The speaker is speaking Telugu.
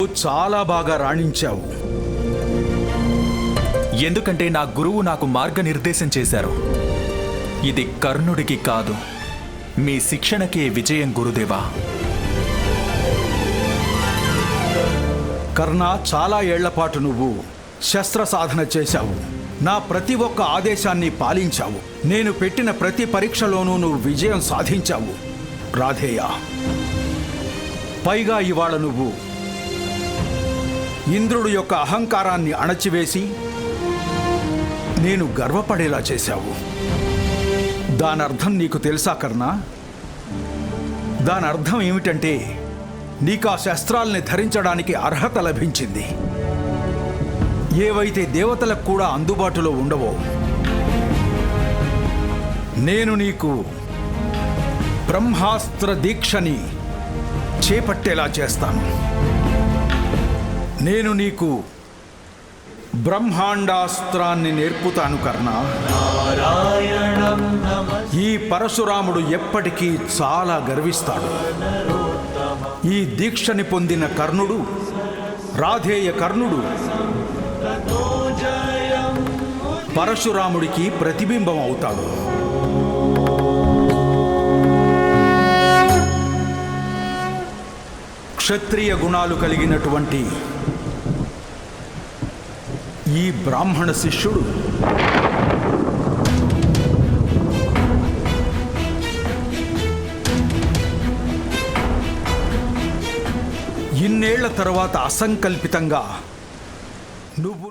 చాలా బాగా రాణించావు. ఎందుకంటే నా గురువు నాకు మార్గనిర్దేశం చేశారు. ఇది కర్ణుడికి కాదు, మీ శిక్షణకే విజయం గురుదేవా. కర్ణ, చాలా ఏళ్లపాటు నువ్వు శస్త్ర సాధన చేశావు. నా ప్రతి ఒక్క ఆదేశాన్ని పాలించావు. నేను పెట్టిన ప్రతి పరీక్షలోనూ నువ్వు విజయం సాధించావు రాధేయ. పైగా ఇవాళ నువ్వు ఇంద్రుడు యొక్క అహంకారాన్ని అణచివేసి నేను గర్వపడేలా చేశావు. దానర్థం నీకు తెలుసా కర్ణ? దానర్థం ఏమిటంటే నీకు ఆ శస్త్రాల్ని ధరించడానికి అర్హత లభించింది. ఏవైతే దేవతలకు కూడా అందుబాటులో ఉండవో నేను నీకు బ్రహ్మాస్త్ర దీక్షని చేపట్టేలా చేస్తాను. నేను నీకు బ్రహ్మాండాస్త్రాన్ని నేర్పుతాను కర్ణ. ఈ పరశురాముడు ఎప్పటికీ చాలా గర్విస్తాడు. ఈ దీక్షని పొందిన కర్ణుడు, రాధేయ కర్ణుడు, పరశురాముడికి ప్రతిబింబం అవుతాడు. క్షత్రియ గుణాలు కలిగినటువంటి ఈ బ్రాహ్మణ శిష్యుడు ఇన్నేళ్ల తర్వాత అసంకల్పితంగా నువ్వు